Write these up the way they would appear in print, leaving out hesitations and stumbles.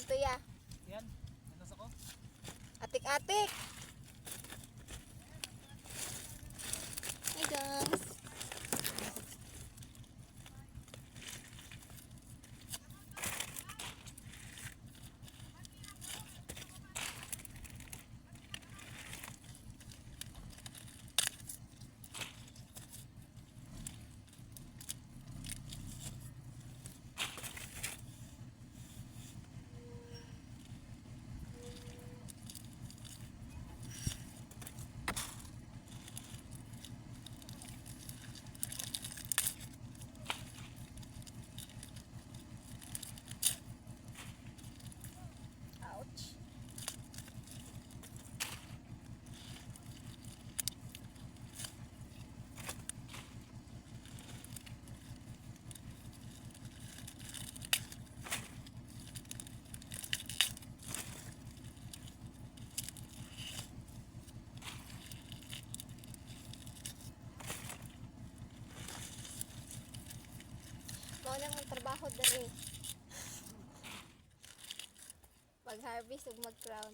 dito ya. Yan, nanas ako. Atik-atik. Hey guys. Ouch. Mao nang magtrabaho diri. Mag-harvest ug mag-crown.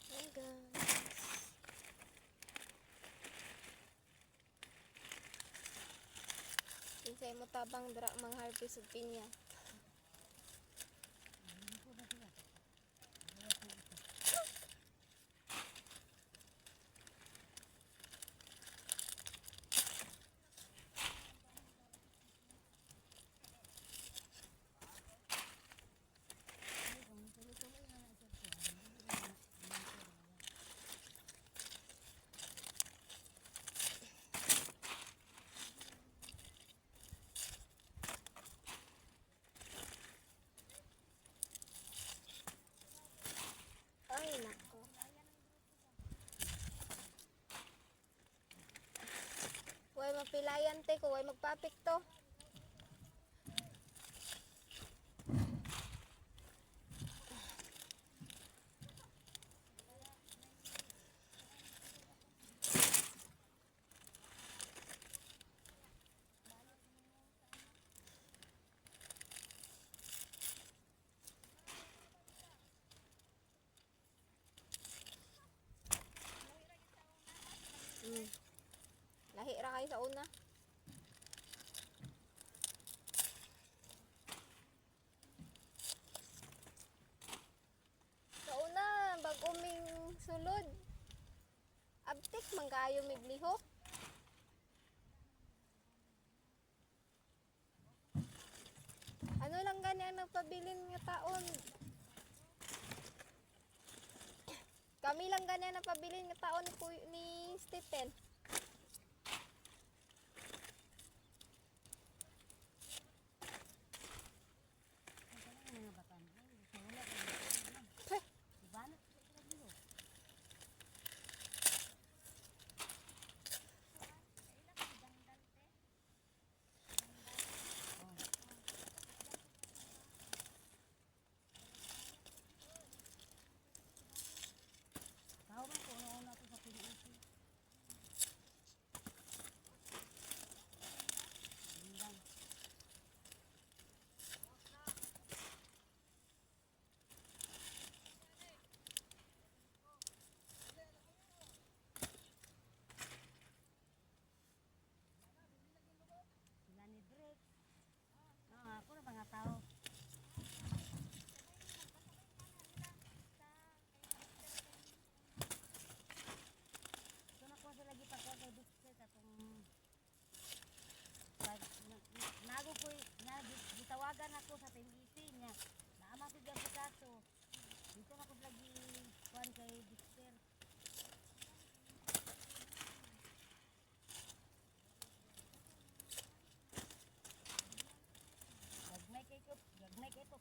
Hey guys. Kinsay mo tabang dra mang-harvest ug pinya. Ay nako. Huwag mapilayan te ko, huwag magpapik to. Lahi ra kayo sa una. Sa una, bag uming sulod. Abtik man kayo miglihok. Ano lang ganyan nagpabilin nga taon. Kami lang ganyan nagpabilin nga taon ni Stephen. Gitawagan ako sa TNT niya. Naama ko dyan sa kaso. Dito na ko lagi kuhan kay Dexter. Gagmay kay to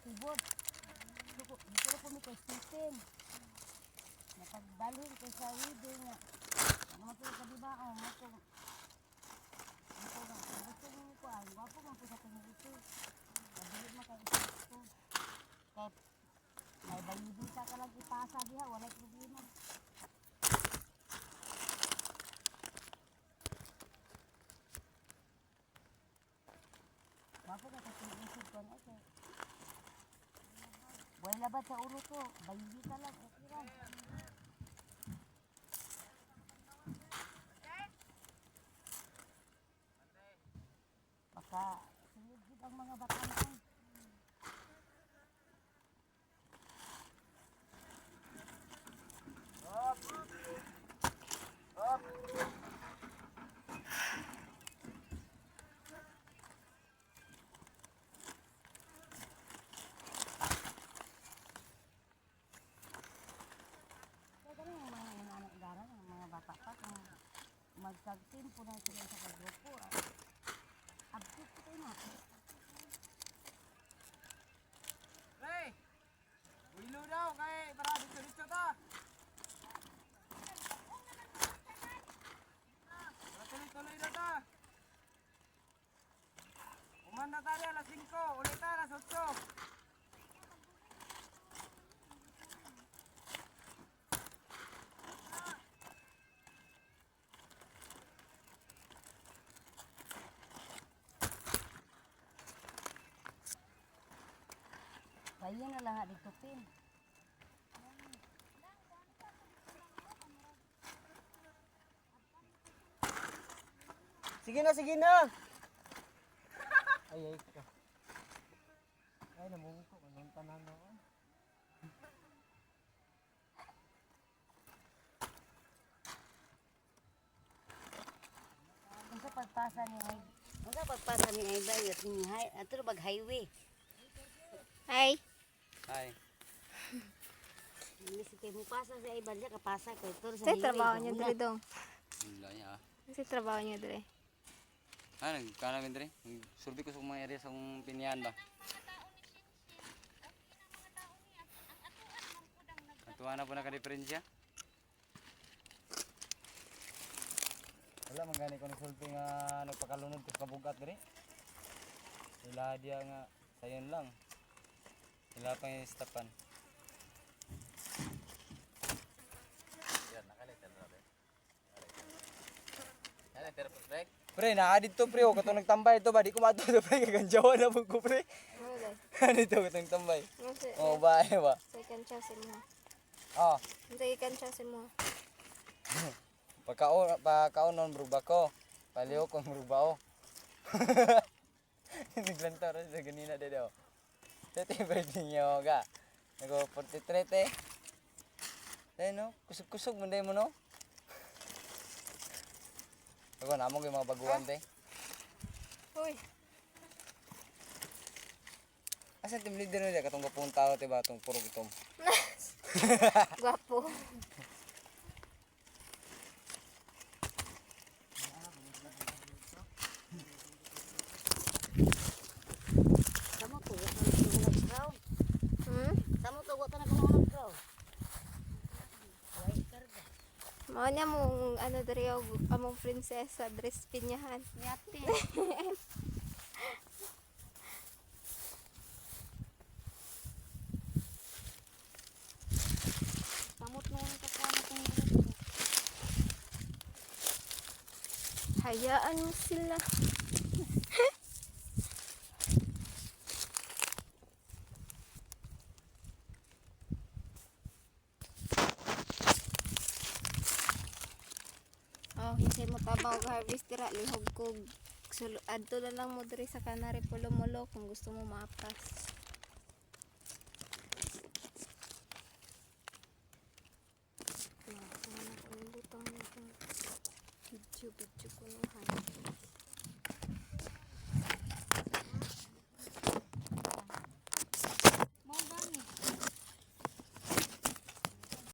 sa keyboard. Dito po may kay Stephen. Napagbalhin ko sa video nga. Ano mo ito kadiba? O, mo ito. Gusto mo ko ang wapo man po sa kanya ito. Pabili mo kay ito. Kaya may bayibita ka lang ipasa diha. Wala problema. Wapo ka sa kanya ito ko na ito. Wala labat sa ulo ko. Bayibita lang. Okay lang. Baka sumugid ang mga bakangan. Kaya ganun yung mga anak-garan, ang mga bata pa, kung magtag-team po na sila sa kagrupo. Absent ko tayo na. Pre! Wilo daw kay para dito ta. Para tuloy-tuloy na ta. Umanda tayo alas 5, ulit tayo alas 8. Kaya na lang dito pin. Sige na, sige na. Ay, ka. Ay, namuko. Anong tanan na ako? Kung sa pagpasa ni ay, kung sa pagpasa ni ay ba at ni hay, ato bag highway. Ay, Ay. Ini si kay mo pasa sa iban siya kapasa kay tur sa sa highway. trabaho niyo una. dire dong. Wala niya. Sa trabaho niyo dire. Nagkanamin dre. Survey ko sa mga area sa kong pinyan ba. Atuwa na po naka-diferensya. Wala magani ko nagsulti nga nagpakalunod ko sa kabugat dre. Sila dia nga sayon lang. Sila pa yung stapan. Pre, naadit to pre, o katong nagtambay ito ba? Di ko mato to pre, kaganjawa na po ko pre. Wala. Dito katong tambay. Kasi O ba, ba? second chance mo. Oh, Second chance mo. pagkaon bro ba ko? Paliw ko bro ba o? Naglantar sa ganina dede o. Tete birthday niyo ga. Nago 43 te. Tay no, kusog-kusog mo day mo no. Ako na mo yung mga baguhan te. Uy, Asa team leader nila katong gapong tao te ba tong puro itom. gwapo. Samo to wa ka na ground. Samo to wa ka na ground. Wai karga. Mao niya mong ano dire og among prinsesa dress pinyahan. Yate. Samot mo ang kasama kong Hayaan mo sila. Oh, hindi mo tabaw harvest dira lihog kog adto na lang mo diri sa Canary Pulumulo kung gusto mo maapas. Video ko nuhan.